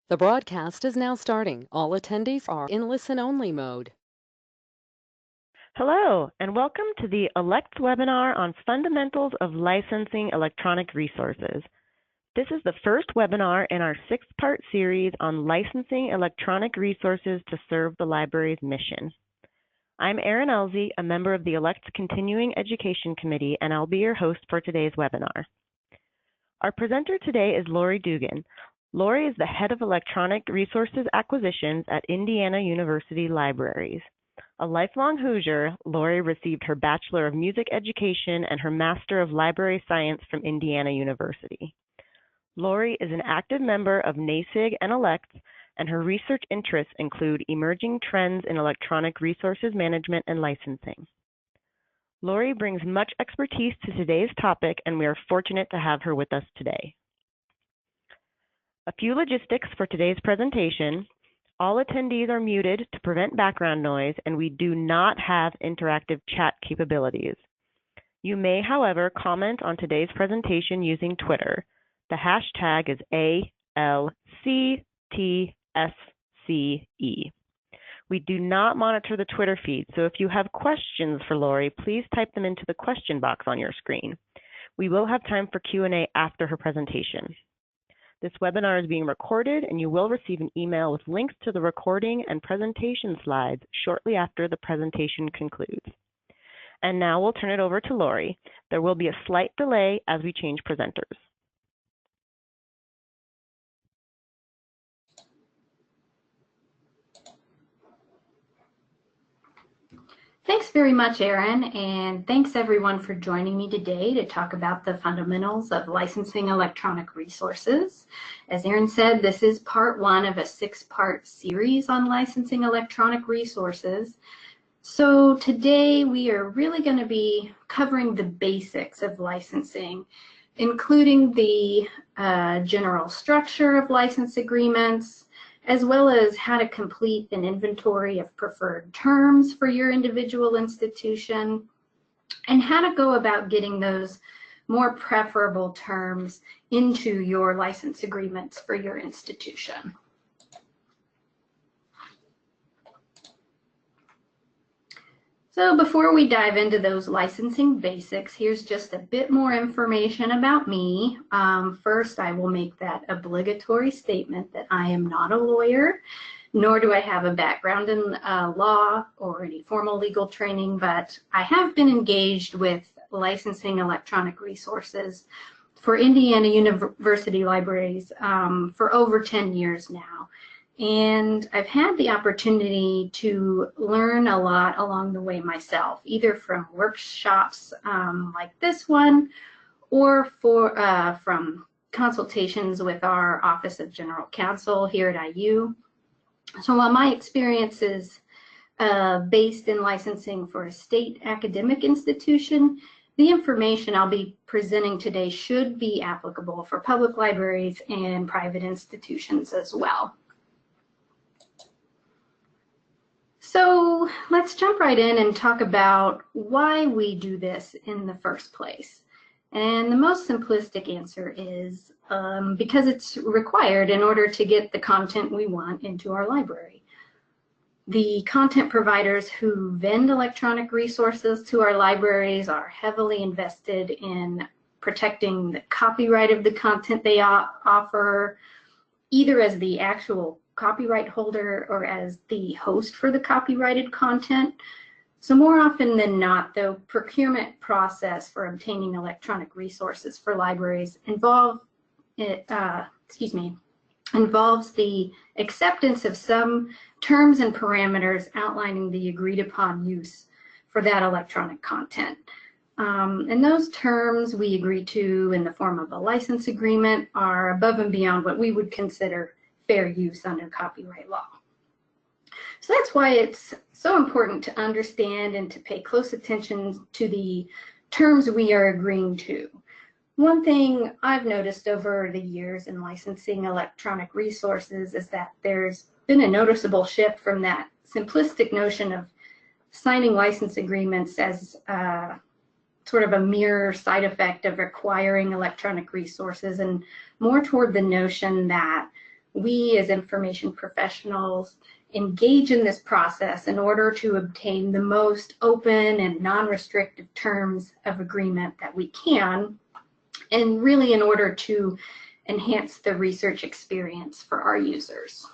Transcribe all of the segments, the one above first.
The broadcast is now starting. All attendees are in listen-only mode. Hello, and welcome to the ALCTS webinar on Fundamentals of Licensing Electronic Resources. This is the first webinar in our 6-part series on licensing electronic resources to serve the library's mission. I'm Erin Elsie, a member of the ALCTS Continuing Education Committee, and I'll be your host for today's webinar. Our presenter today is Lori Duggan. Lori is the Head of Electronic Resources Acquisitions at Indiana University Libraries. A lifelong Hoosier, Lori received her Bachelor of Music Education and her Master of Library Science from Indiana University. Lori is an active member of NASIG and ALCTS, and her research interests include emerging trends in electronic resources management and licensing. Lori brings much expertise to today's topic, and we are fortunate to have her with us today. A few logistics for today's presentation. All attendees are muted to prevent background noise, and we do not have interactive chat capabilities. You may, however, comment on today's presentation using Twitter. The hashtag is ALCTSCE. We do not monitor the Twitter feed, so if you have questions for Lori, please type them into the question box on your screen. We will have time for Q&A after her presentation. This webinar is being recorded, and you will receive an email with links to the recording and presentation slides shortly after the presentation concludes. And now we'll turn it over to Lori. There will be a slight delay as we change presenters. Thanks very much, Erin, and thanks everyone for joining me today to talk about the fundamentals of licensing electronic resources. As Erin said, this is part 1 of a 6-part series on licensing electronic resources. So today we are really going to be covering the basics of licensing, including the general structure of license agreements, as well as how to complete an inventory of preferred terms for your individual institution, and how to go about getting those more preferable terms into your license agreements for your institution. So before we dive into those licensing basics, here's just a bit more information about me. First, I will make that obligatory statement that I am not a lawyer, nor do I have a background in law or any formal legal training, but I have been engaged with licensing electronic resources for Indiana University Libraries for over 10 years now. And I've had the opportunity to learn a lot along the way myself, either from workshops like this one, or from consultations with our Office of General Counsel here at IU. So while my experience is based in licensing for a state academic institution, the information I'll be presenting today should be applicable for public libraries and private institutions as well. So let's jump right in and talk about why we do this in the first place. And the most simplistic answer is because it's required in order to get the content we want into our library. The content providers who vend electronic resources to our libraries are heavily invested in protecting the copyright of the content they offer, either as the actual copyright holder or as the host for the copyrighted content. So more often than not, the procurement process for obtaining electronic resources for libraries involves the acceptance of some terms and parameters outlining the agreed upon use for that electronic content. And those terms we agree to in the form of a license agreement are above and beyond what we would consider fair use under copyright law. So that's why it's so important to understand and to pay close attention to the terms we are agreeing to. One thing I've noticed over the years in licensing electronic resources is that there's been a noticeable shift from that simplistic notion of signing license agreements as sort of a mere side effect of acquiring electronic resources, and more toward the notion that we as information professionals engage in this process in order to obtain the most open and non-restrictive terms of agreement that we can, and really in order to enhance the research experience for our users.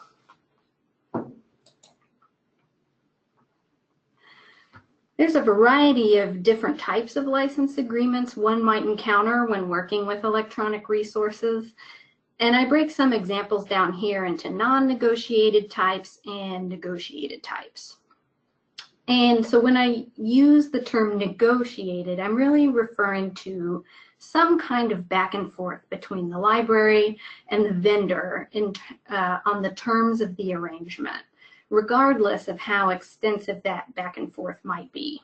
There's a variety of different types of license agreements one might encounter when working with electronic resources. And I break some examples down here into non-negotiated types and negotiated types. And so when I use the term negotiated, I'm really referring to some kind of back and forth between the library and the vendor on the terms of the arrangement, regardless of how extensive that back and forth might be.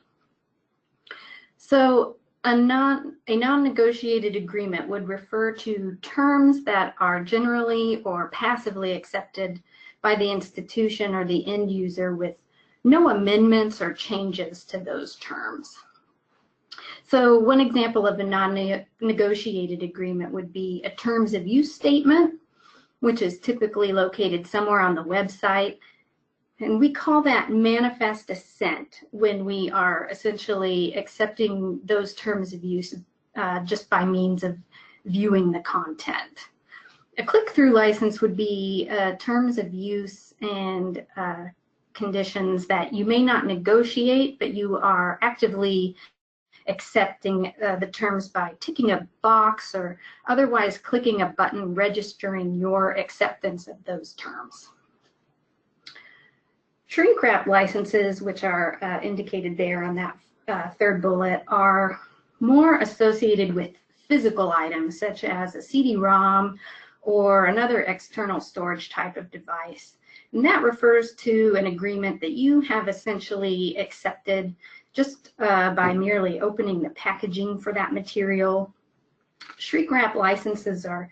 So a non-negotiated agreement would refer to terms that are generally or passively accepted by the institution or the end user with no amendments or changes to those terms. So one example of a non-negotiated agreement would be a terms of use statement, which is typically located somewhere on the website. And we call that manifest assent when we are essentially accepting those terms of use just by means of viewing the content. A click-through license would be terms of use and conditions that you may not negotiate, but you are actively accepting the terms by ticking a box or otherwise clicking a button registering your acceptance of those terms. Shrink wrap licenses, which are indicated there on that third bullet, are more associated with physical items such as a CD-ROM or another external storage type of device. And that refers to an agreement that you have essentially accepted just by merely opening the packaging for that material. Shrink wrap licenses are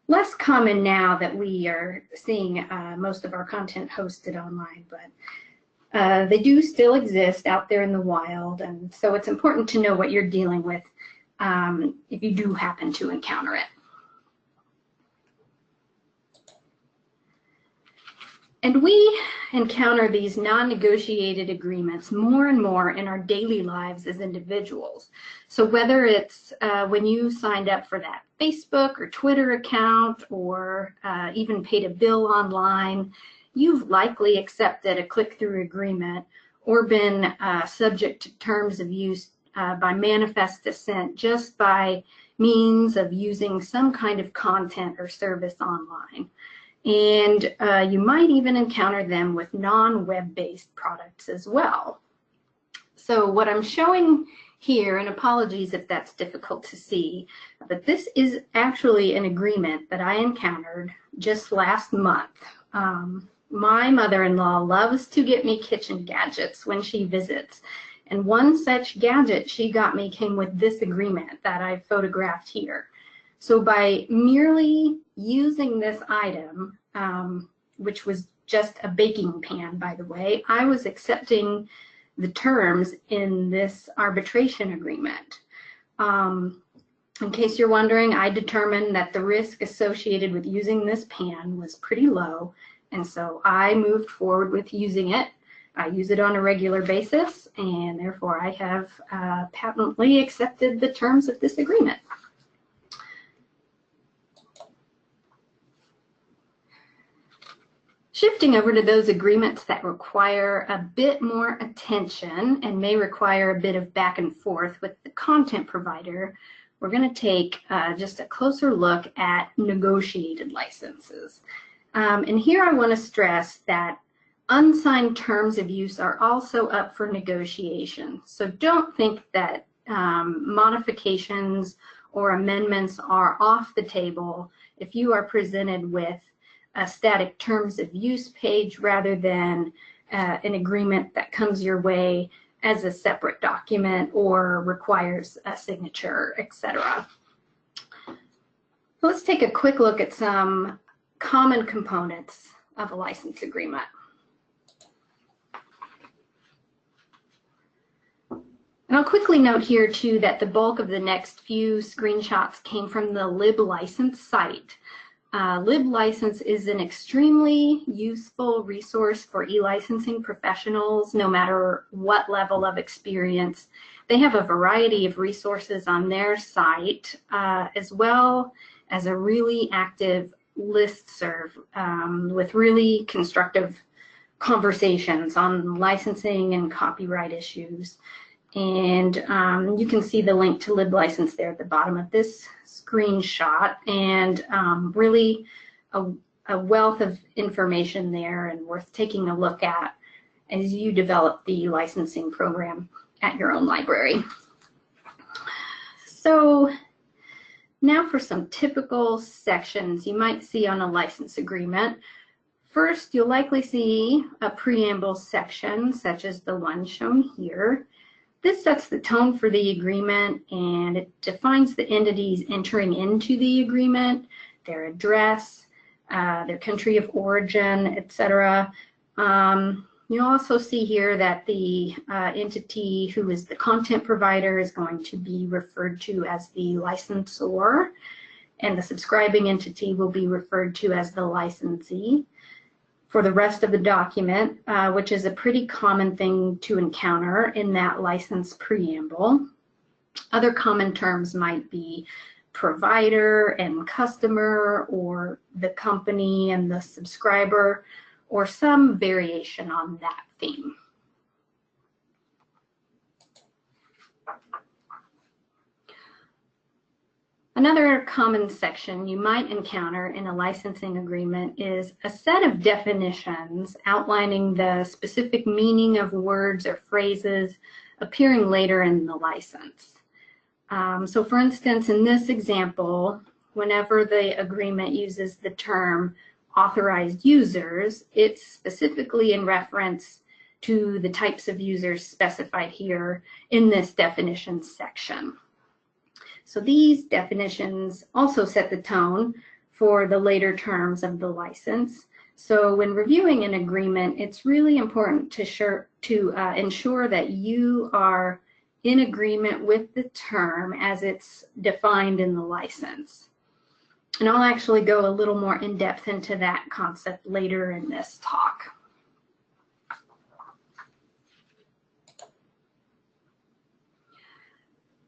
less common now that we are seeing most of our content hosted online, but they do still exist out there in the wild, and so it's important to know what you're dealing with if you do happen to encounter it. And we encounter these non-negotiated agreements more and more in our daily lives as individuals. So whether it's when you signed up for that Facebook or Twitter account or even paid a bill online, you've likely accepted a click-through agreement or been subject to terms of use by manifest assent just by means of using some kind of content or service online. And you might even encounter them with non-web-based products as well. So what I'm showing here, and apologies if that's difficult to see, but this is actually an agreement that I encountered just last month. My mother-in-law loves to get me kitchen gadgets when she visits. And one such gadget she got me came with this agreement that I photographed here. So by merely using this item, which was just a baking pan, by the way, I was accepting the terms in this arbitration agreement. In case you're wondering, I determined that the risk associated with using this pan was pretty low, and so I moved forward with using it. I use it on a regular basis, and therefore I have patently accepted the terms of this agreement. Shifting over to those agreements that require a bit more attention and may require a bit of back and forth with the content provider, we're going to take just a closer look at negotiated licenses. And here I want to stress that unsigned terms of use are also up for negotiation. So don't think that modifications or amendments are off the table if you are presented with a static terms of use page rather than an agreement that comes your way as a separate document or requires a signature, etc. Let's take a quick look at some common components of a license agreement. And I'll quickly note here too that the bulk of the next few screenshots came from the LibLicense site. LibLicense is an extremely useful resource for e-licensing professionals, no matter what level of experience. They have a variety of resources on their site, as well as a really active listserv with really constructive conversations on licensing and copyright issues. And you can see the link to LibLicense there at the bottom of this screenshot, and really a wealth of information there and worth taking a look at as you develop the licensing program at your own library. So now for some typical sections you might see on a license agreement. First, you'll likely see a preamble section, such as the one shown here. This sets the tone for the agreement, and it defines the entities entering into the agreement, their address, their country of origin, etc. You'll also see here that the entity who is the content provider is going to be referred to as the licensor, and the subscribing entity will be referred to as the licensee. For the rest of the document, which is a pretty common thing to encounter in that license preamble. Other common terms might be provider and customer, or the company and the subscriber, or some variation on that theme. Another common section you might encounter in a licensing agreement is a set of definitions outlining the specific meaning of words or phrases appearing later in the license. So for instance, in this example, whenever the agreement uses the term authorized users, it's specifically in reference to the types of users specified here in this definitions section. So these definitions also set the tone for the later terms of the license. So when reviewing an agreement, it's really important to ensure that you are in agreement with the term as it's defined in the license. And I'll actually go a little more in depth into that concept later in this talk.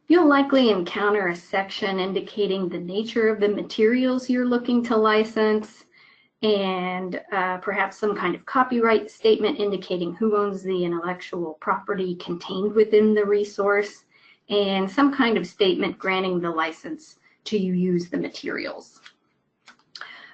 You'll likely encounter a section indicating the nature of the materials you're looking to license, and perhaps some kind of copyright statement indicating who owns the intellectual property contained within the resource, and some kind of statement granting the license to use the materials.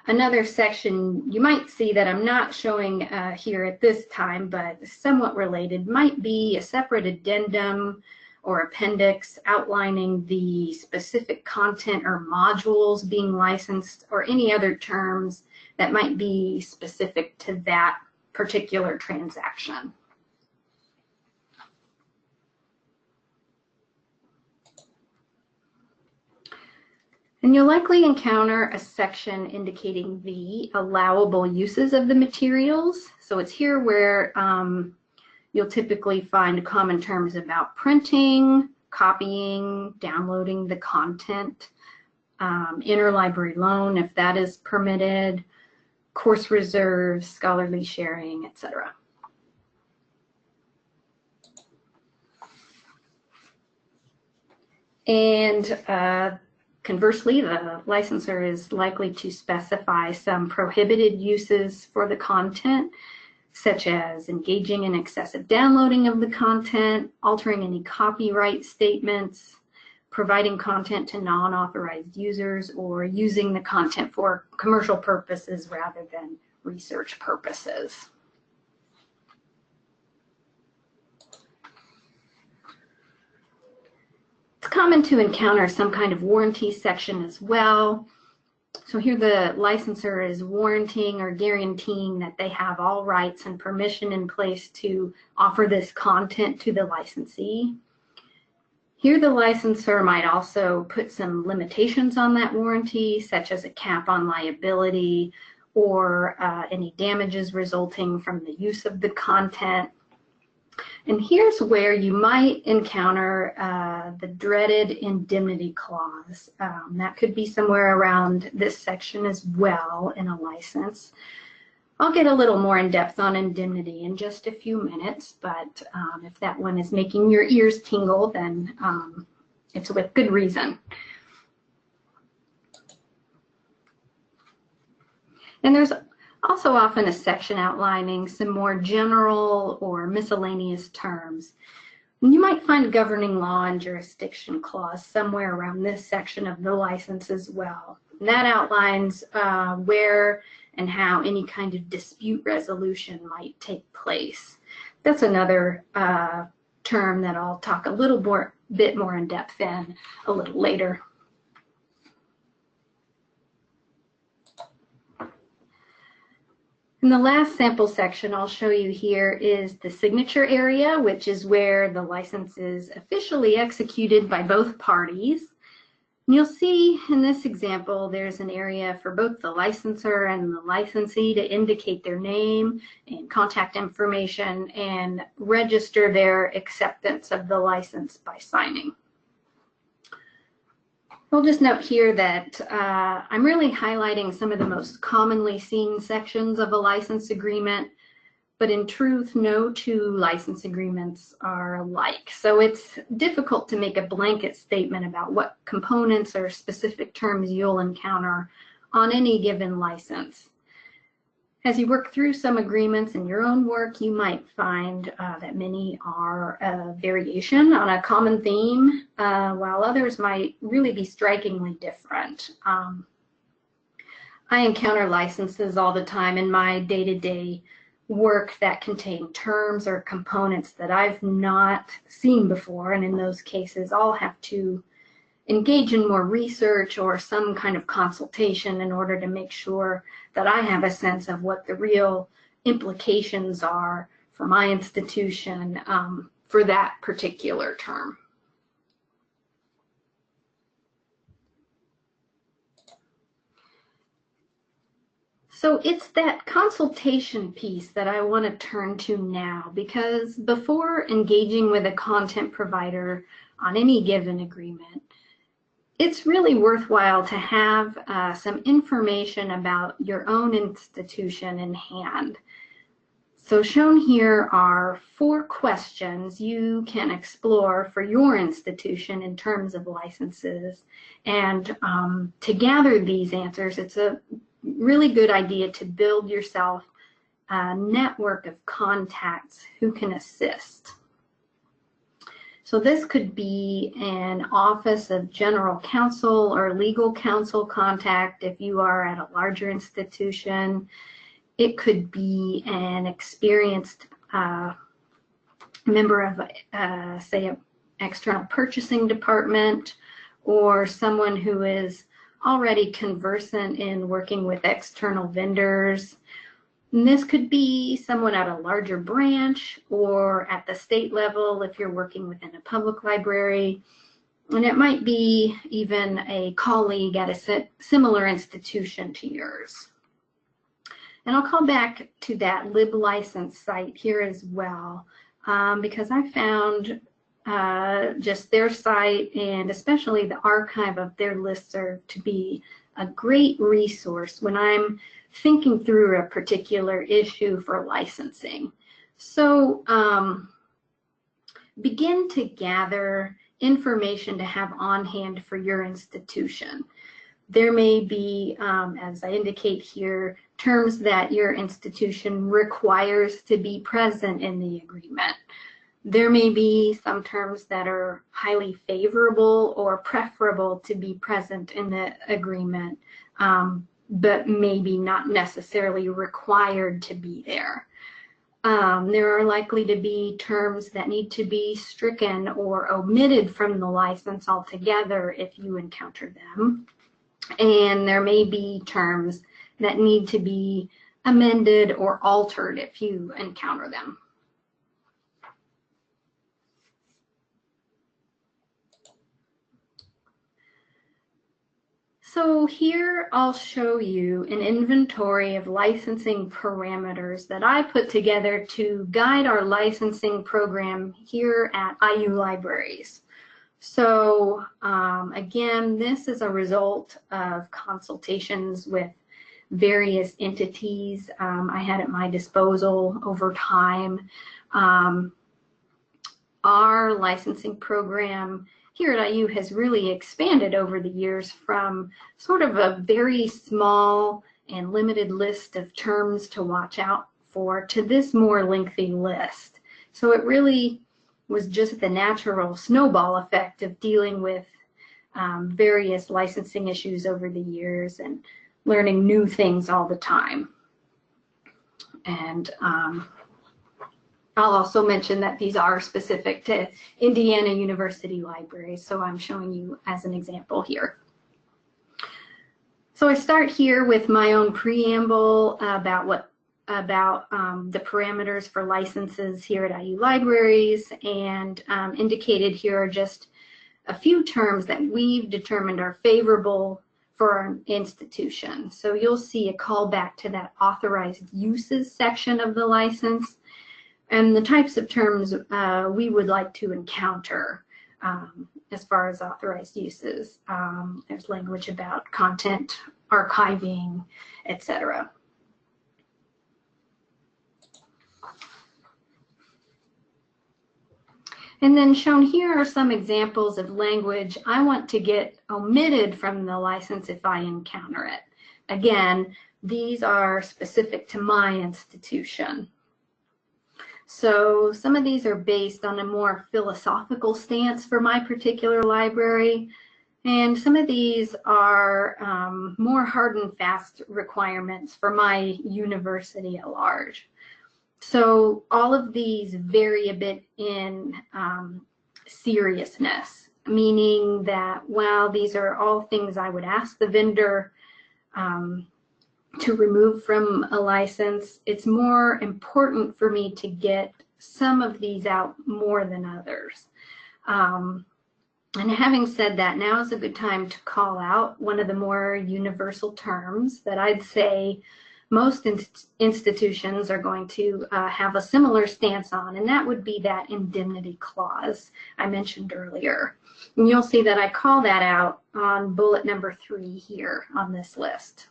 Another section you might see that I'm not showing here at this time, but somewhat related, might be a separate addendum or appendix outlining the specific content or modules being licensed, or any other terms that might be specific to that particular transaction. And you'll likely encounter a section indicating the allowable uses of the materials. So it's here where you'll typically find common terms about printing, copying, downloading the content, interlibrary loan, if that is permitted, course reserves, scholarly sharing, etc. And conversely, the licensor is likely to specify some prohibited uses for the content, such as engaging in excessive downloading of the content, altering any copyright statements, providing content to non-authorized users, or using the content for commercial purposes rather than research purposes. It's common to encounter some kind of warranty section as well. So here the licensor is warranting or guaranteeing that they have all rights and permission in place to offer this content to the licensee. Here the licensor might also put some limitations on that warranty, such as a cap on liability or any damages resulting from the use of the content. And here's where you might encounter the dreaded indemnity clause. That could be somewhere around this section as well in a license. I'll get a little more in depth on indemnity in just a few minutes, but if that one is making your ears tingle, then it's with good reason. And there's also often a section outlining some more general or miscellaneous terms. And you might find governing law and jurisdiction clause somewhere around this section of the license as well. And that outlines where and how any kind of dispute resolution might take place. That's another term that I'll talk a little bit more in depth in a little later. And the last sample section I'll show you here is the signature area, which is where the license is officially executed by both parties. And you'll see in this example, there's an area for both the licensor and the licensee to indicate their name and contact information and register their acceptance of the license by signing. I'll just note here that I'm really highlighting some of the most commonly seen sections of a license agreement, but in truth, no two license agreements are alike. So it's difficult to make a blanket statement about what components or specific terms you'll encounter on any given license. As you work through some agreements in your own work, you might find that many are a variation on a common theme, while others might really be strikingly different. I encounter licenses all the time in my day-to-day work that contain terms or components that I've not seen before, and in those cases, I'll have to engage in more research or some kind of consultation in order to make sure that I have a sense of what the real implications are for my institution for that particular term. So it's that consultation piece that I want to turn to now, because before engaging with a content provider on any given agreement, it's really worthwhile to have some information about your own institution in hand. So shown here are 4 questions you can explore for your institution in terms of licenses. And to gather these answers, it's a really good idea to build yourself a network of contacts who can assist. So this could be an office of general counsel or legal counsel contact if you are at a larger institution. It could be an experienced member of, say, an external purchasing department, or someone who is already conversant in working with external vendors. And this could be someone at a larger branch or at the state level if you're working within a public library. And it might be even a colleague at a similar institution to yours. And I'll call back to that LibLicense site here as well, because I found just their site and especially the archive of their listserv to be a great resource when I'm thinking through a particular issue for licensing. So begin to gather information to have on hand for your institution. There may be, as I indicate here, terms that your institution requires to be present in the agreement. There may be some terms that are highly favorable or preferable to be present in the agreement, but maybe not necessarily required to be there. There are likely to be terms that need to be stricken or omitted from the license altogether if you encounter them. And there may be terms that need to be amended or altered if you encounter them. So here I'll show you an inventory of licensing parameters that I put together to guide our licensing program here at IU Libraries. So again, this is a result of consultations with various entities I had at my disposal over time. Our licensing program here at IU has really expanded over the years from sort of a very small and limited list of terms to watch out for to this more lengthy list. So it really was just the natural snowball effect of dealing with various licensing issues over the years and learning new things all the time. And I'll also mention that these are specific to Indiana University Libraries, so I'm showing you as an example here. So I start here with my own preamble about the parameters for licenses here at IU Libraries, and indicated here are just a few terms that we've determined are favorable for our institution. So you'll see a callback to that authorized uses section of the license and the types of terms we would like to encounter as far as authorized uses. There's language about content, archiving, etc. And then shown here are some examples of language I want to get omitted from the license if I encounter it. Again, these are specific to my institution. So some of these are based on a more philosophical stance for my particular library, and some of these are more hard and fast requirements for my university at large. So all of these vary a bit in seriousness, meaning that while these are all things I would ask the vendor to remove from a license, it's more important for me to get some of these out more than others. And having said that, now is a good time to call out one of the more universal terms that I'd say most institutions are going to have a similar stance on, and that would be that indemnity clause I mentioned earlier. And you'll see that I call that out on bullet number 3 here on this list.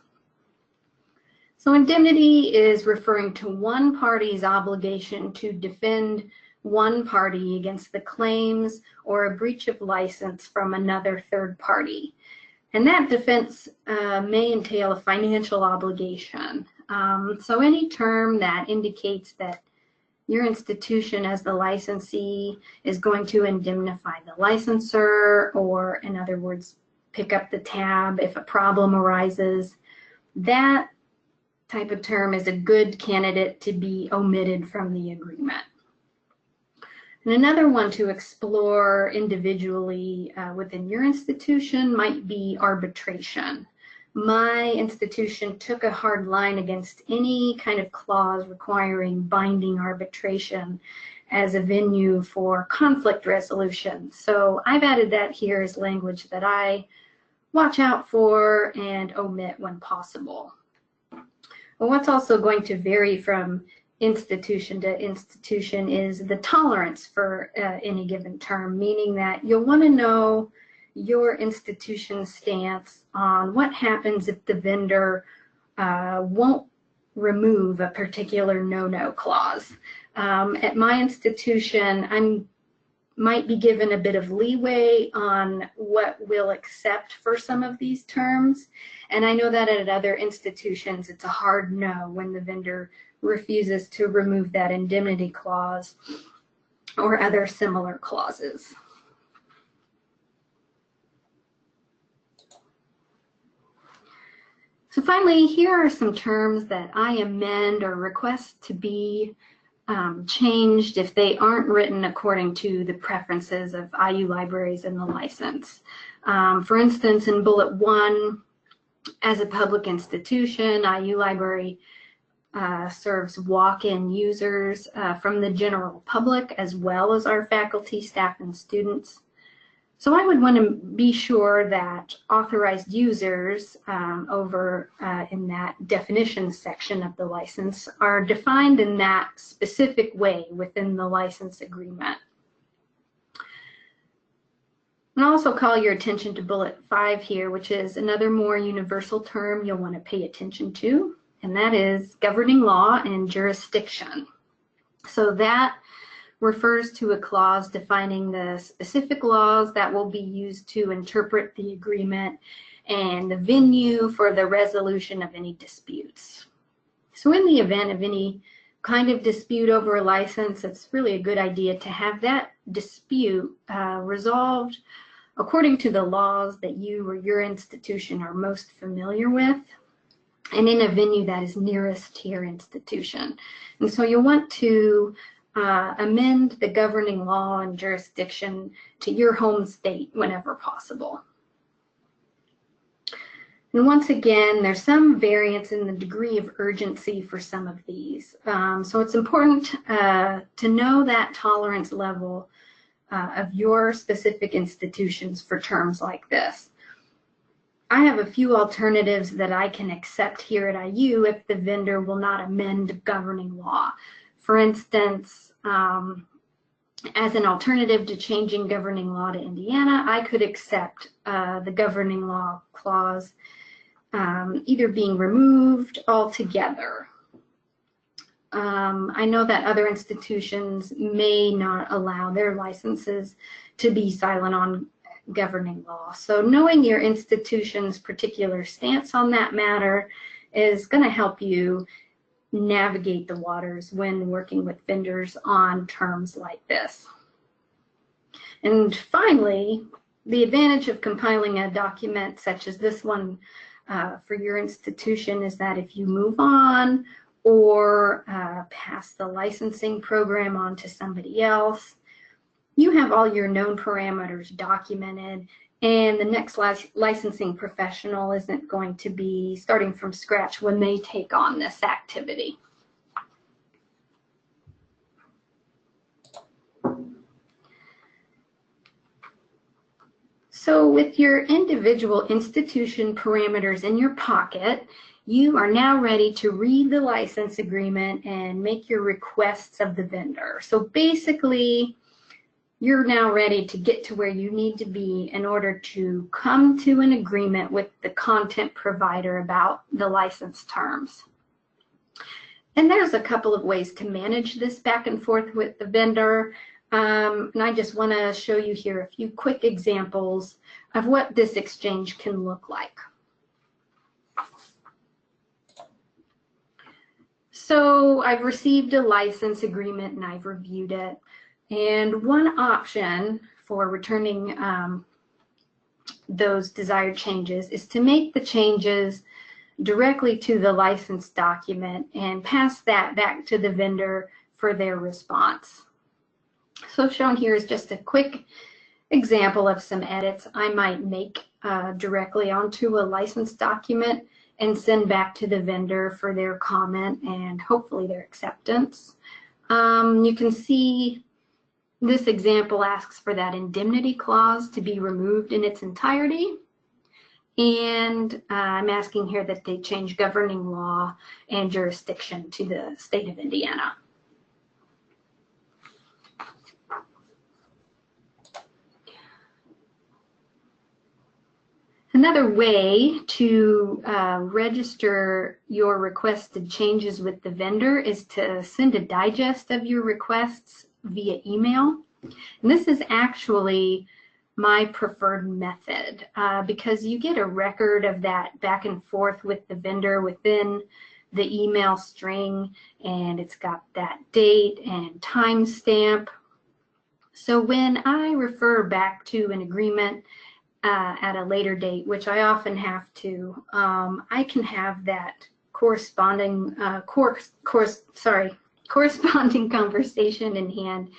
So indemnity is referring to one party's obligation to defend one party against the claims or a breach of license from another third party. And that defense may entail a financial obligation. So any term that indicates that your institution as the licensee is going to indemnify the licensor, or in other words, pick up the tab if a problem arises, that type of term is a good candidate to be omitted from the agreement. And another one to explore individually within your institution might be arbitration. My institution took a hard line against any kind of clause requiring binding arbitration as a venue for conflict resolution. So I've added that here as language that I watch out for and omit when possible. Well, what's also going to vary from institution to institution is the tolerance for any given term, meaning that you'll want to know your institution's stance on what happens if the vendor won't remove a particular no-no clause. At my institution, I might be given a bit of leeway on what we'll accept for some of these terms, and I know that at other institutions it's a hard no when the vendor refuses to remove that indemnity clause or other similar clauses. So finally, here are some terms that I amend or request to be changed if they aren't written according to the preferences of IU Libraries and the license. For instance, in bullet 1, as a public institution, IU Library serves walk-in users from the general public as well as our faculty, staff, and students. So I would want to be sure that authorized users over in that definition section of the license are defined in that specific way within the license agreement. And I'll also call your attention to bullet 5 here, which is another more universal term you'll want to pay attention to, and that is governing law and jurisdiction. So that refers to a clause defining the specific laws that will be used to interpret the agreement and the venue for the resolution of any disputes. So in the event of any kind of dispute over a license, it's really a good idea to have that dispute resolved according to the laws that you or your institution are most familiar with, and in a venue that is nearest to your institution. And so you'll want to amend the governing law and jurisdiction to your home state whenever possible. And once again, there's some variance in the degree of urgency for some of these. So it's important to know that tolerance level of your specific institutions for terms like this. I have a few alternatives that I can accept here at IU if the vendor will not amend governing law. For instance, as an alternative to changing governing law to Indiana, I could accept the governing law clause either being removed altogether. I know that other institutions may not allow their licenses to be silent on governing law. So knowing your institution's particular stance on that matter is going to help you navigate the waters when working with vendors on terms like this. And finally, the advantage of compiling a document such as this one for your institution is that if you move on or pass the licensing program on to somebody else, you have all your known parameters documented, and the next licensing professional isn't going to be starting from scratch when they take on this activity. So with your individual institution parameters in your pocket, you are now ready to read the license agreement and make your requests of the vendor. So basically, you're now ready to get to where you need to be in order to come to an agreement with the content provider about the license terms. And there's a couple of ways to manage this back and forth with the vendor. And I just want to show you here a few quick examples of what this exchange can look like. So I've received a license agreement and I've reviewed it. And one option for returning those desired changes is to make the changes directly to the license document and pass that back to the vendor for their response. So shown here is just a quick example of some edits I might make directly onto a license document and send back to the vendor for their comment and hopefully their acceptance. You can see this example asks for that indemnity clause to be removed in its entirety. And I'm asking here that they change governing law and jurisdiction to the state of Indiana. Another way to register your requested changes with the vendor is to send a digest of your requests via email. And this is actually my preferred method because you get a record of that back and forth with the vendor within the email string, and it's got that date and timestamp. So when I refer back to an agreement at a later date, which I often have to, I can have that corresponding conversation in hand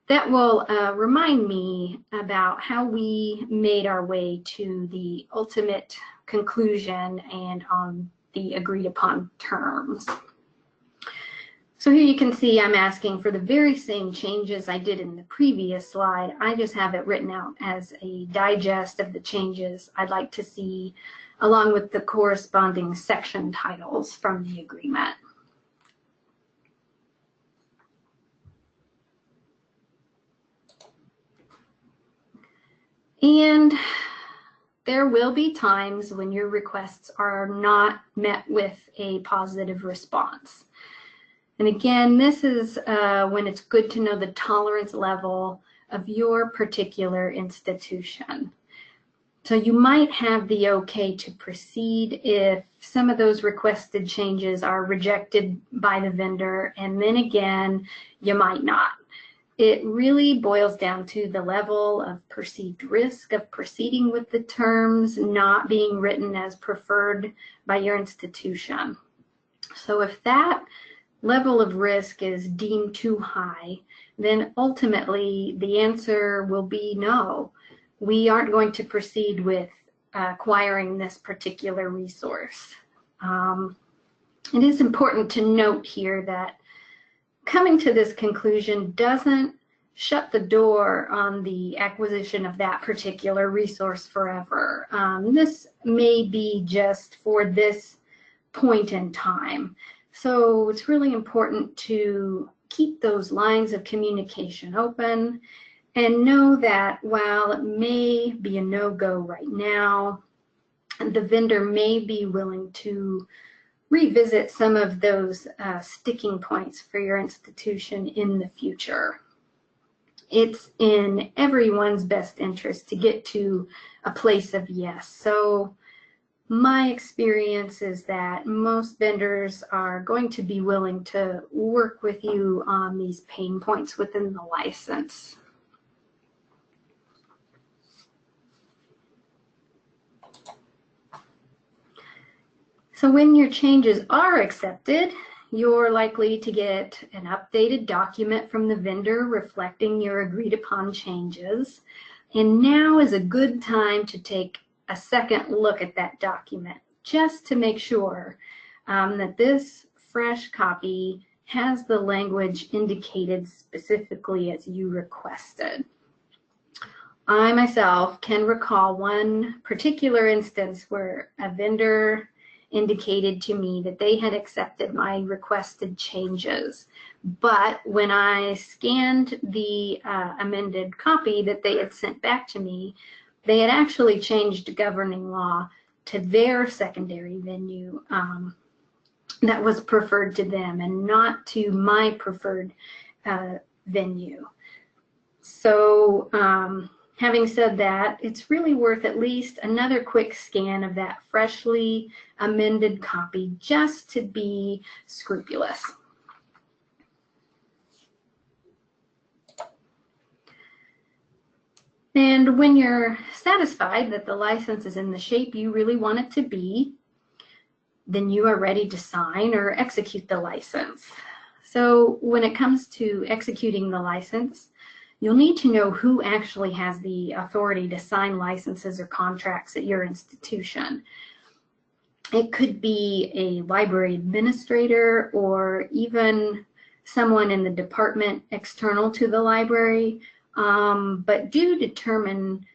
that will remind me about how we made our way to the ultimate conclusion and on the agreed upon terms. So here you can see I'm asking for the very same changes I did in the previous slide. I just have it written out as a digest of the changes I'd like to see, along with the corresponding section titles from the agreement. And there will be times when your requests are not met with a positive response. And again, this is when it's good to know the tolerance level of your particular institution. So you might have the okay to proceed if some of those requested changes are rejected by the vendor, and then again, you might not. It really boils down to the level of perceived risk of proceeding with the terms not being written as preferred by your institution. So if that level of risk is deemed too high, then ultimately the answer will be no. We aren't going to proceed with acquiring this particular resource. It is important to note here that coming to this conclusion doesn't shut the door on the acquisition of that particular resource forever. This may be just for this point in time. So it's really important to keep those lines of communication open and know that while it may be a no-go right now, the vendor may be willing to revisit some of those sticking points for your institution in the future. It's in everyone's best interest to get to a place of yes. So my experience is that most vendors are going to be willing to work with you on these pain points within the license. So when your changes are accepted, you're likely to get an updated document from the vendor reflecting your agreed upon changes. And now is a good time to take a second look at that document just to make sure that this fresh copy has the language indicated specifically as you requested. I myself can recall one particular instance where a vendor indicated to me that they had accepted my requested changes. But when I scanned the amended copy that they had sent back to me, they had actually changed governing law to their secondary venue that was preferred to them and not to my preferred venue. So having said that, it's really worth at least another quick scan of that freshly amended copy just to be scrupulous. And when you're satisfied that the license is in the shape you really want it to be, then you are ready to sign or execute the license. So when it comes to executing the license, you'll need to know who actually has the authority to sign licenses or contracts at your institution. It could be a library administrator or even someone in the department external to the library, but do determine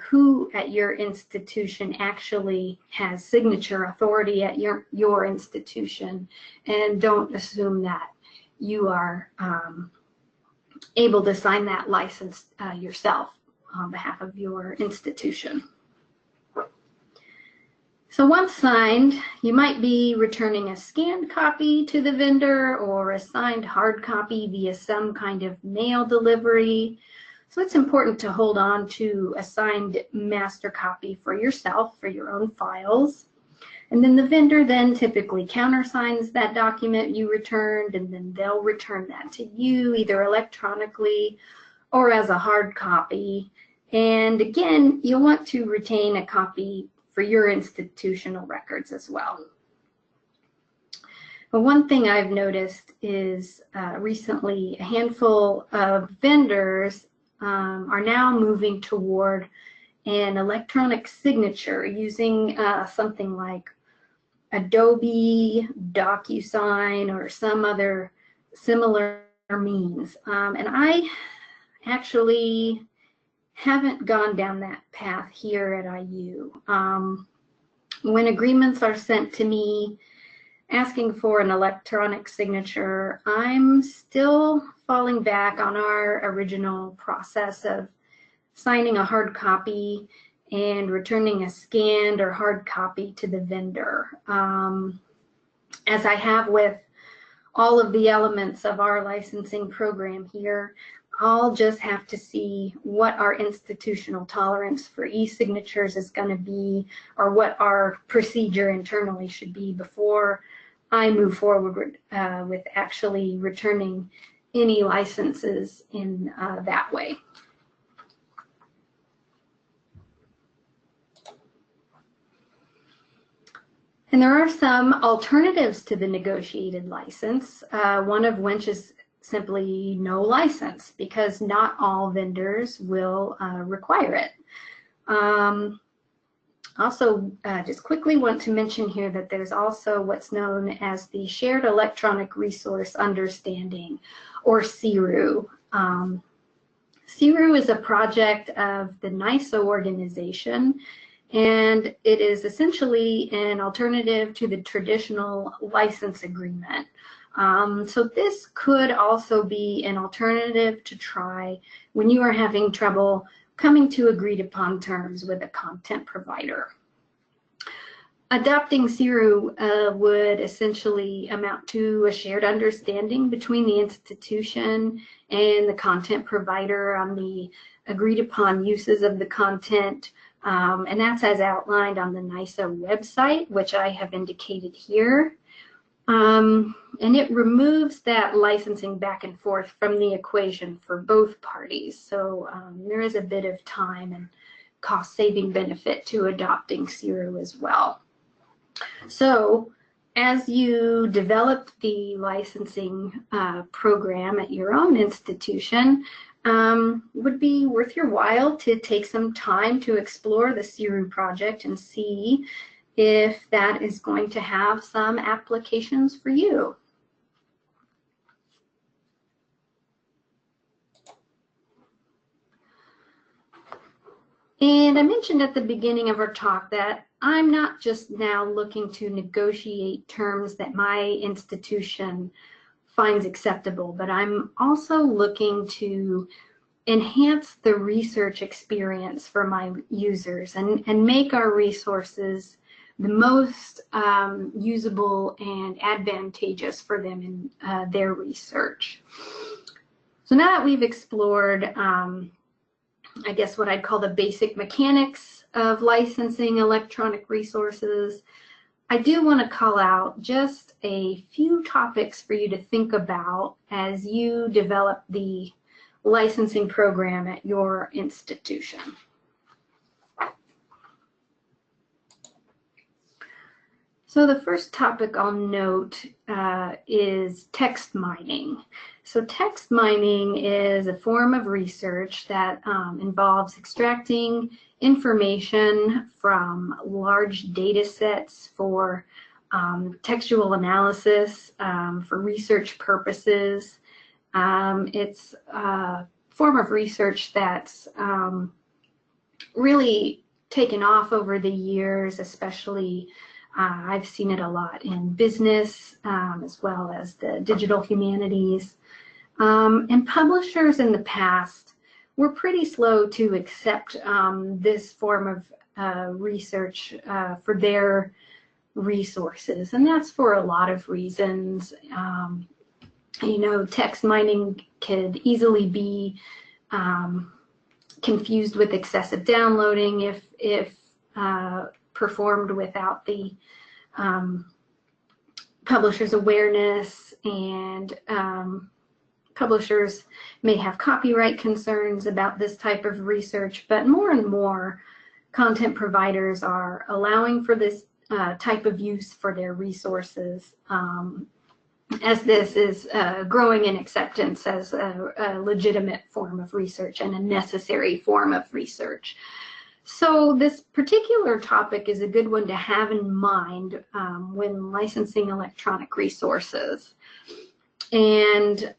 who at your institution actually has signature authority at your institution, and don't assume that you are able to sign that license yourself on behalf of your institution. So once signed, you might be returning a scanned copy to the vendor or a signed hard copy via some kind of mail delivery. So it's important to hold on to a signed master copy for yourself, for your own files. And then the vendor then typically countersigns that document you returned, and then they'll return that to you either electronically or as a hard copy. And again, you'll want to retain a copy for your institutional records as well. But one thing I've noticed is recently a handful of vendors are now moving toward an electronic signature using something like Adobe, DocuSign, or some other similar means. And I actually haven't gone down that path here at IU. When agreements are sent to me asking for an electronic signature, I'm still falling back on our original process of signing a hard copy and returning a scanned or hard copy to the vendor. As I have with all of the elements of our licensing program here, I'll just have to see what our institutional tolerance for e-signatures is going to be, or what our procedure internally should be before I move forward with actually returning any licenses in that way. And there are some alternatives to the negotiated license, one of which is simply no license, because not all vendors will require it. Also, just quickly want to mention here that there's also what's known as the Shared Electronic Resource Understanding, or CERU. CERU is a project of the NISA organization, and it is essentially an alternative to the traditional license agreement. So this could also be an alternative to try when you are having trouble coming to agreed upon terms with a content provider. Adopting CERU would essentially amount to a shared understanding between the institution and the content provider on the agreed upon uses of the content, and that's as outlined on the NISA website, which I have indicated here. And it removes that licensing back and forth from the equation for both parties. So there is a bit of time and cost-saving benefit to adopting CERU as well. So as you develop the licensing program at your own institution, would be worth your while to take some time to explore the CERU project and see if that is going to have some applications for you. And I mentioned at the beginning of our talk that I'm not just now looking to negotiate terms that my institution finds acceptable, but I'm also looking to enhance the research experience for my users and make our resources the most usable and advantageous for them in their research. So now that we've explored, I guess what I'd call the basic mechanics of licensing electronic resources, I do want to call out just a few topics for you to think about as you develop the licensing program at your institution. So the first topic I'll note is text mining. So text mining is a form of research that involves extracting information from large data sets for textual analysis for research purposes. It's a form of research that's really taken off over the years, especially I've seen it a lot in business as well as the digital humanities. And publishers in the past were pretty slow to accept this form of research for their resources. And that's for a lot of reasons. You know, text mining could easily be confused with excessive downloading if performed without the publisher's awareness, and publishers may have copyright concerns about this type of research, but more and more content providers are allowing for this type of use for their resources, as this is growing in acceptance as a legitimate form of research and a necessary form of research. So this particular topic is a good one to have in mind when licensing electronic resources. and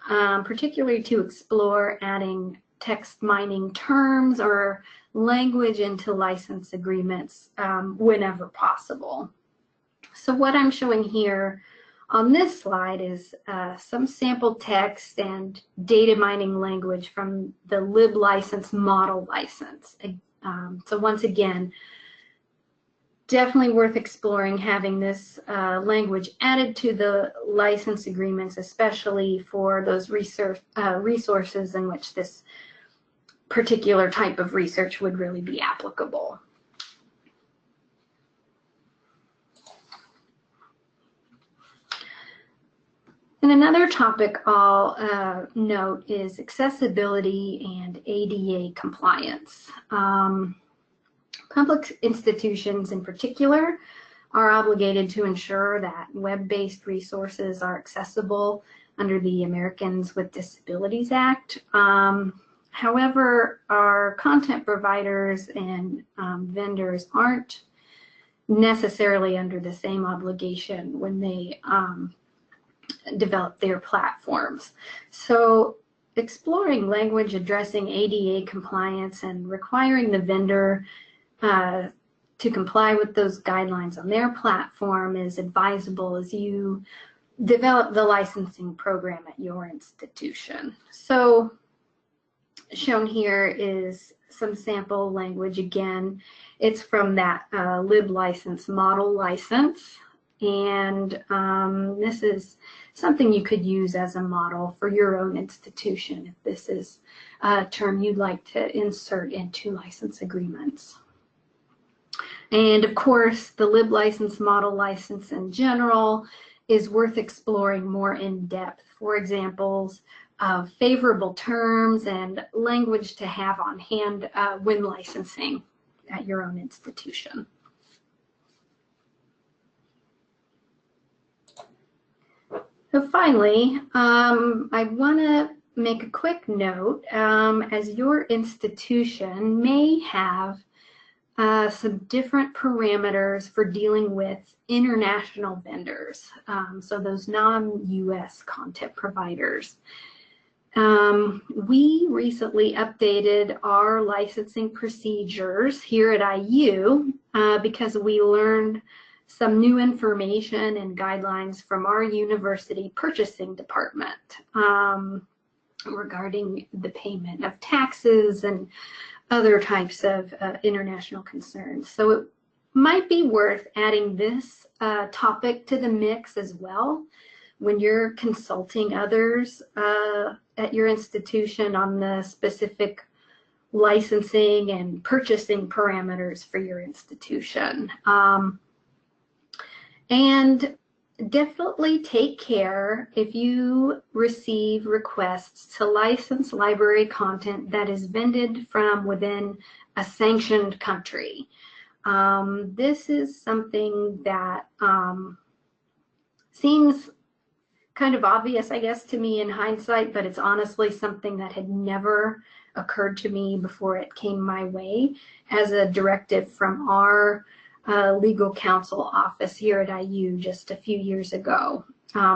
particularly to explore adding text mining terms or language into license agreements whenever possible. So what I'm showing here on this slide is some sample text and data mining language from the LibLicense model license. So once again, definitely worth exploring having this language added to the license agreements, especially for those resources in which this particular type of research would really be applicable. And another topic I'll note is accessibility and ADA compliance. Public institutions in particular are obligated to ensure that web-based resources are accessible under the Americans with Disabilities Act. However, our content providers and vendors aren't necessarily under the same obligation when they develop their platforms. So exploring language addressing ADA compliance and requiring the vendor to comply with those guidelines on their platform is advisable as you develop the licensing program at your institution. So shown here is some sample language. Again, it's from that LibLicense model license, and this is something you could use as a model for your own institution if this is a term you'd like to insert into license agreements. And of course, the LibLicense model license in general is worth exploring more in depth for examples of favorable terms and language to have on hand when licensing at your own institution. So finally, I want to make a quick note, as your institution may have some different parameters for dealing with international vendors, so those non-US content providers. We recently updated our licensing procedures here at IU because we learned some new information and guidelines from our university purchasing department regarding the payment of taxes and other types of international concerns. So it might be worth adding this topic to the mix as well when you're consulting others at your institution on the specific licensing and purchasing parameters for your institution. And definitely take care if you receive requests to license library content that is vended from within a sanctioned country. This is something that seems kind of obvious, I guess, to me in hindsight, but it's honestly something that had never occurred to me before it came my way as a directive from our legal counsel office here at IU just a few years ago.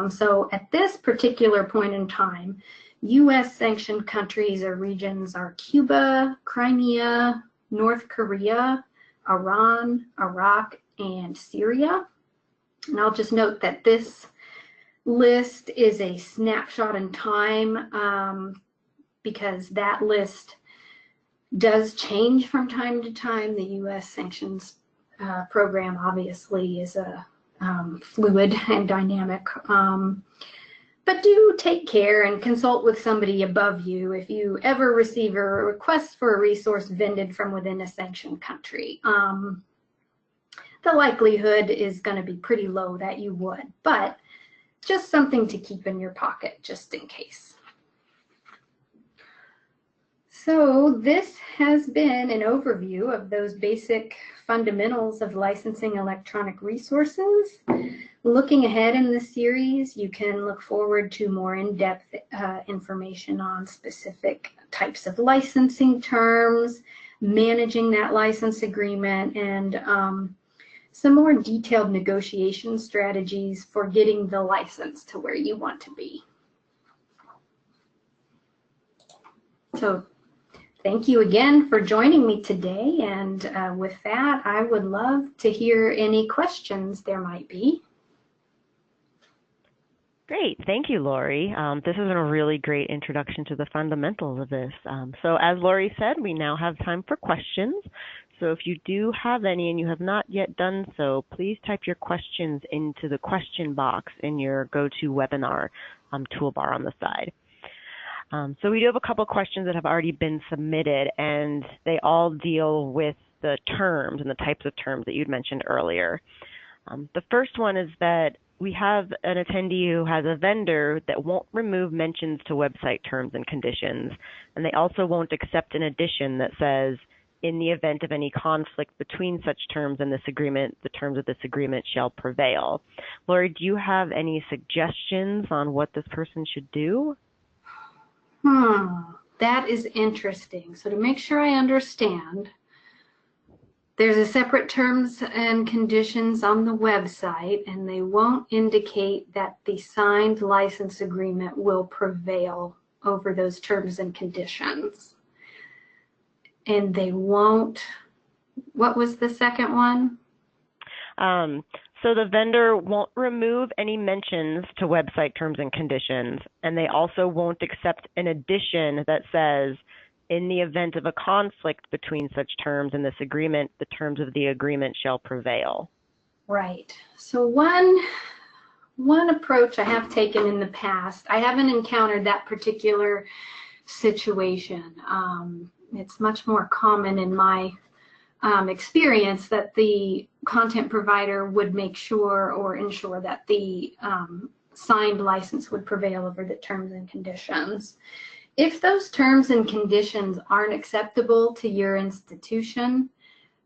So at this particular point in time, US sanctioned countries or regions are Cuba, Crimea, North Korea, Iran, Iraq, and Syria. And I'll just note that this list is a snapshot in time because that list does change from time to time. The US sanctions program obviously is a fluid and dynamic, but do take care and consult with somebody above you if you ever receive a request for a resource vended from within a sanctioned country. The likelihood is going to be pretty low that you would, but just something to keep in your pocket just in case. So this has been an overview of those basic fundamentals of licensing electronic resources. Looking ahead in this series, you can look forward to more in-depth information on specific types of licensing terms, managing that license agreement, and some more detailed negotiation strategies for getting the license to where you want to be. So thank you again for joining me today. And with that, I would love to hear any questions there might be. Great. Thank you, Lori. This has been a really great introduction to the fundamentals of this. So as Lori said, we now have time for questions. So if you do have any and you have not yet done so, please type your questions into the question box in your GoToWebinar toolbar on the side. So we do have a couple questions that have already been submitted, and they all deal with the terms and the types of terms that you'd mentioned earlier. The first one is that we have an attendee who has a vendor that won't remove mentions to website terms and conditions, and they also won't accept an addition that says, in the event of any conflict between such terms and this agreement, the terms of this agreement shall prevail. Lori, do you have any suggestions on what this person should do? That is interesting. So to make sure I understand, there's a separate terms and conditions on the website, and they won't indicate that the signed license agreement will prevail over those terms and conditions. And they won't, what was the second one? So the vendor won't remove any mentions to website terms and conditions, and they also won't accept an addition that says, in the event of a conflict between such terms and this agreement, the terms of the agreement shall prevail. Right. So one approach I have taken in the past, I haven't encountered that particular situation. It's much more common in my experience that the content provider would make sure or ensure that the signed license would prevail over the terms and conditions. If those terms and conditions aren't acceptable to your institution,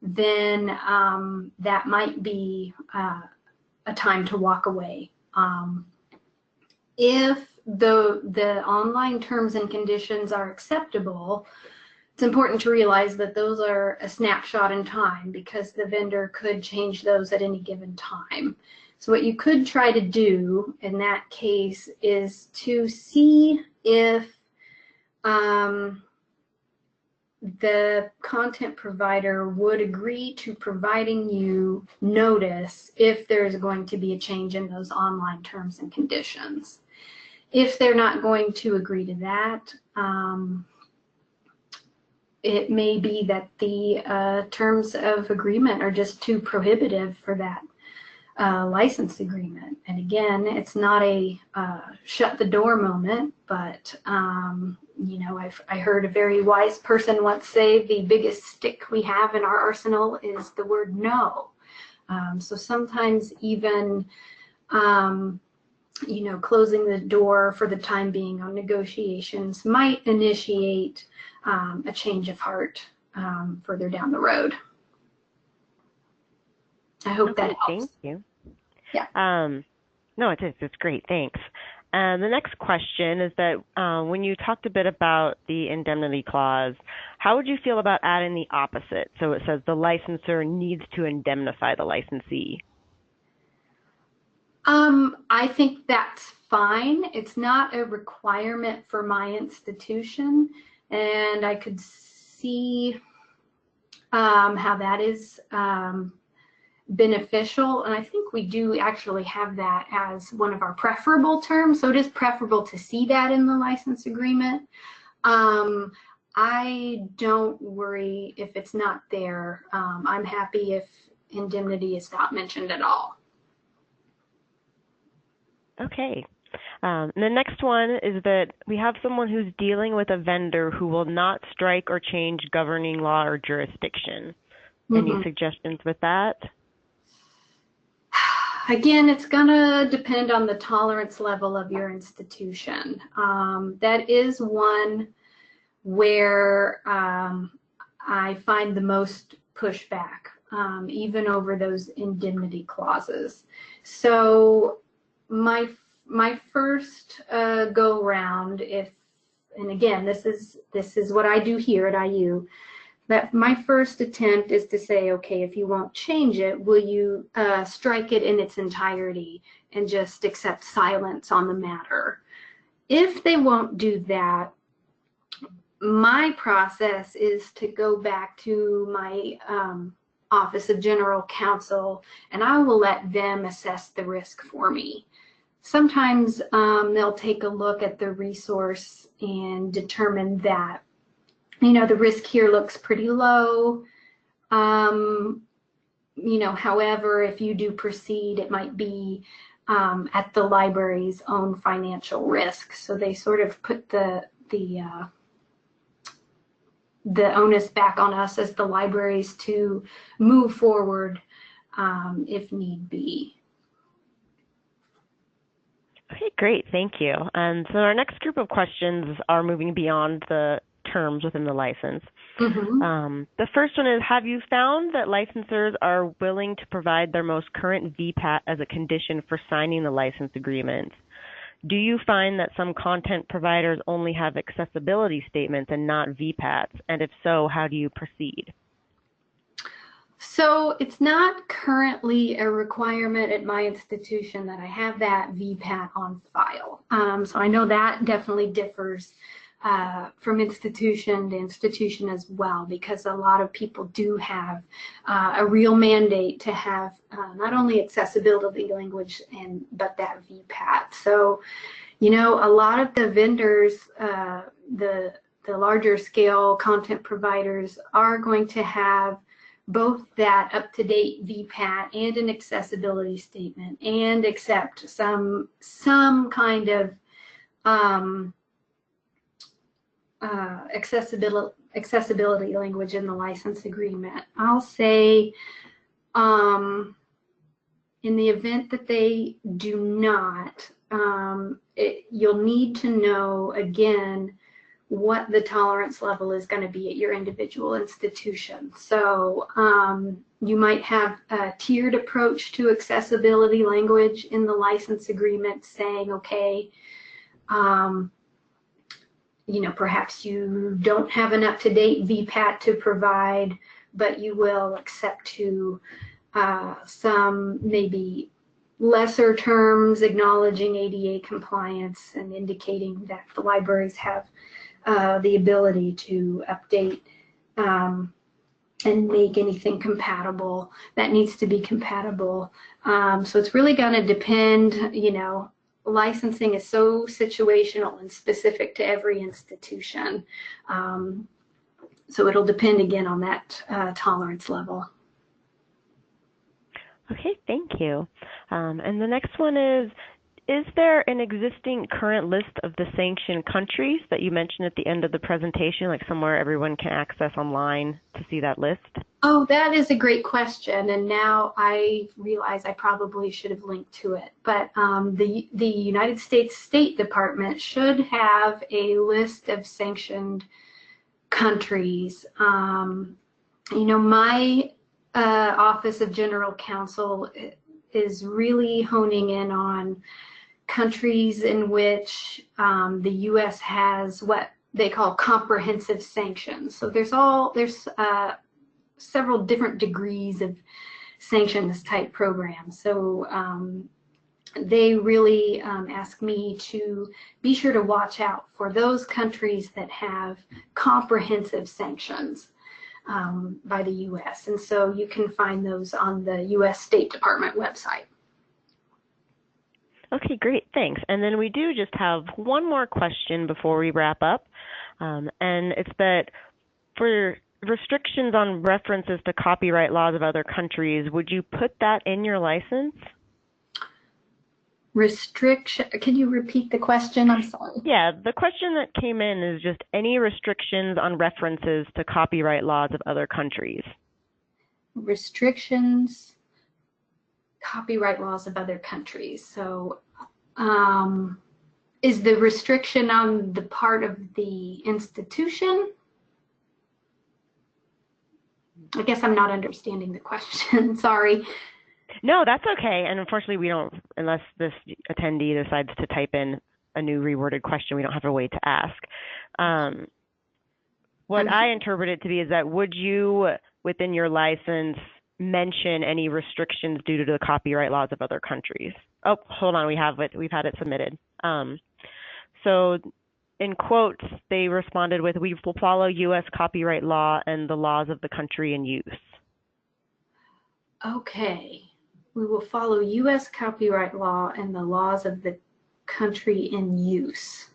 then that might be a time to walk away. If the online terms and conditions are acceptable, it's important to realize that those are a snapshot in time because the vendor could change those at any given time. So what you could try to do in that case is to see if the content provider would agree to providing you notice if there's going to be a change in those online terms and conditions. If they're not going to agree to that, it may be that the terms of agreement are just too prohibitive for that license agreement. And again, it's not a shut the door moment, but you know, I heard a very wise person once say the biggest stick we have in our arsenal is the word no. So sometimes even you know, closing the door for the time being on negotiations might initiate a change of heart further down the road. I hope that helps. Thank you. Yeah. No, it's great. Thanks. The next question is that when you talked a bit about the indemnity clause, how would you feel about adding the opposite? So it says the licensor needs to indemnify the licensee. I think that's fine. It's not a requirement for my institution, and I could see how that is beneficial, and I think we do actually have that as one of our preferable terms, so it is preferable to see that in the license agreement. I don't worry if it's not there. I'm happy if indemnity is not mentioned at all. Okay. The next one is that we have someone who's dealing with a vendor who will not strike or change governing law or jurisdiction. Any suggestions with that? Again, it's going to depend on the tolerance level of your institution. That is one where I find the most pushback, even over those indemnity clauses. So my first go round, and again, this is what I do here at IU, that my first attempt is to say, okay, if you won't change it, will you strike it in its entirety and just accept silence on the matter? If they won't do that, my process is to go back to my Office of General Counsel, and I will let them assess the risk for me. Sometimes they'll take a look at the resource and determine that, the risk here looks pretty low. However, if you do proceed, it might be at the library's own financial risk. So they sort of put the onus back on us as the libraries to move forward if need be. Okay, great, thank you. And so our next group of questions are moving beyond the terms within the license. The first one is, have you found that licensors are willing to provide their most current VPAT as a condition for signing the license agreement? Do you find that some content providers only have accessibility statements and not VPATs? And if so, how do you proceed? So it's not currently a requirement at my institution that I have that VPAT on file. So I know that definitely differs from institution to institution as well, because a lot of people do have a real mandate to have not only accessibility language but that VPAT. So, a lot of the vendors, the larger scale content providers, are going to have both that up-to-date VPAT and an accessibility statement, and accept some kind of accessibility language in the license agreement. I'll say in the event that they do not, you'll need to know, again, what the tolerance level is going to be at your individual institution. So you might have a tiered approach to accessibility language in the license agreement, saying, okay, perhaps you don't have an up-to-date VPAT to provide, but you will accept to some maybe lesser terms acknowledging ADA compliance and indicating that the libraries have the ability to update and make anything compatible that needs to be compatible. So it's really going to depend, licensing is so situational and specific to every institution. So it'll depend again on that tolerance level. Okay, thank you. And the next one is there an existing current list of the sanctioned countries that you mentioned at the end of the presentation, like somewhere everyone can access online to see that list? Oh, that is a great question, and now I realize I probably should have linked to it. But the United States State Department should have a list of sanctioned countries. My Office of General Counsel is really honing in on countries in which the U.S. has what they call comprehensive sanctions. So there's several different degrees of sanctions type programs. So they really ask me to be sure to watch out for those countries that have comprehensive sanctions by the U.S. And so you can find those on the U.S. State Department website. Okay, great, thanks. And then we do just have one more question before we wrap up. And it's that for restrictions on references to copyright laws of other countries, would you put that in your license? Can you repeat the question? I'm sorry. Yeah, the question that came in is just any restrictions on references to copyright laws of other countries. Restrictions, copyright laws of other countries. So is the restriction on the part of the institution? I guess I'm not understanding the question. Sorry. No, that's okay. And unfortunately, we don't, unless this attendee decides to type in a new reworded question, we don't have a way to ask. What I interpret it to be is that would you, within your license, mention any restrictions due to the copyright laws of other countries? Oh, hold on, we've had it submitted. So in quotes, they responded with, "We will follow U.S. copyright law and the laws of the country in use." Okay. We will follow U.S. copyright law and the laws of the country in use.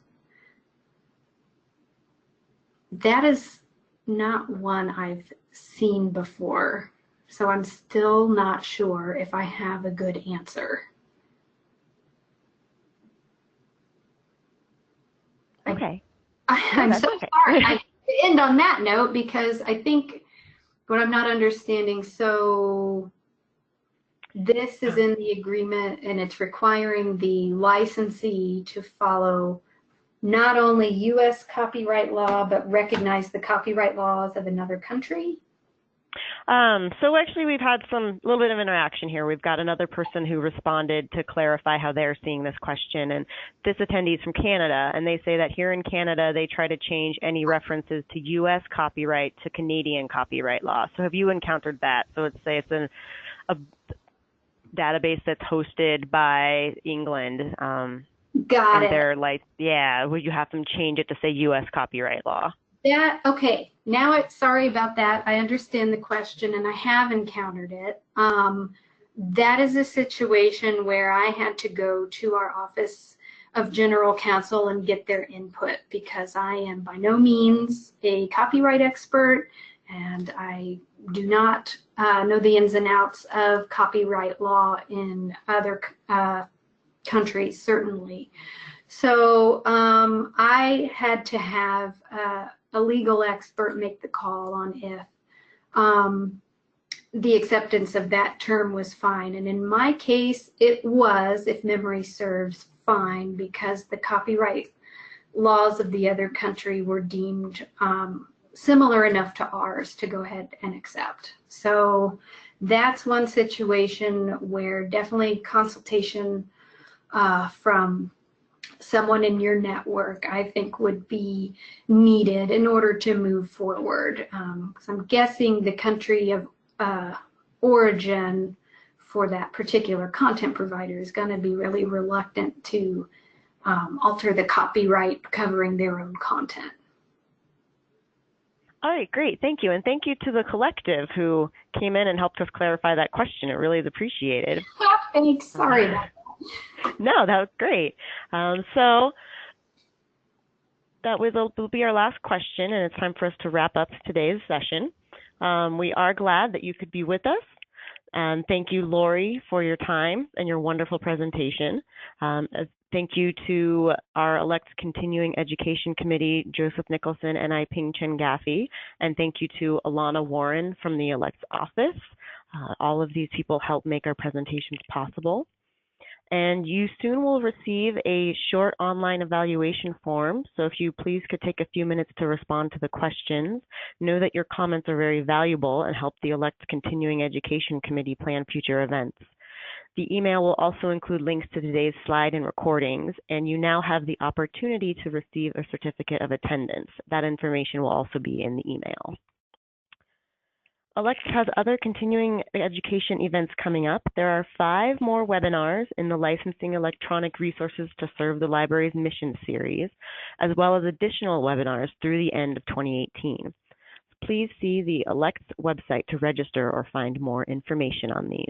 That is not one I've seen before, so I'm still not sure if I have a good answer. Okay. I'm so sorry. I end on that note because I think what I'm not understanding, so this is in the agreement and it's requiring the licensee to follow not only U.S. copyright law, but recognize the copyright laws of another country? So actually we've had a little bit of interaction here. We've got another person who responded to clarify how they're seeing this question, and this attendee is from Canada, and they say that here in Canada they try to change any references to U.S. copyright to Canadian copyright law. So have you encountered that? So let's say it's a database that's hosted by England. Got it. They're like, yeah, would you have them change it to say U.S. copyright law? Okay. Now, sorry about that. I understand the question and I have encountered it. That is a situation where I had to go to our Office of General Counsel and get their input because I am by no means a copyright expert and I do not know the ins and outs of copyright law in other countries, certainly. So I had to have a legal expert make the call on if the acceptance of that term was fine. And in my case, it was, if memory serves, fine because the copyright laws of the other country were deemed similar enough to ours to go ahead and accept. So that's one situation where definitely consultation from someone in your network, I think, would be needed in order to move forward. Because I'm guessing the country of origin for that particular content provider is going to be really reluctant to alter the copyright covering their own content. All right, great. Thank you. And thank you to the collective who came in and helped us clarify that question. It really is appreciated. Thanks. Sorry about that. No, that was great. So that will be our last question, and it's time for us to wrap up today's session. We are glad that you could be with us. And thank you, Lori, for your time and your wonderful presentation. Thank you to our ALCTS Continuing Education Committee, Joseph Nicholson and I-Ping Chen Gaffey. And thank you to Alana Warren from the ALCTS office. All of these people help make our presentations possible. And you soon will receive a short online evaluation form. So if you please could take a few minutes to respond to the questions, know that your comments are very valuable and help the ALCTS Continuing Education Committee plan future events. The email will also include links to today's slide and recordings, and you now have the opportunity to receive a certificate of attendance. That information will also be in the email. ALCTS has other continuing education events coming up. There are 5 more webinars in the Licensing Electronic Resources to Serve the Library's Mission series, as well as additional webinars through the end of 2018. Please see the ALCTS website to register or find more information on these.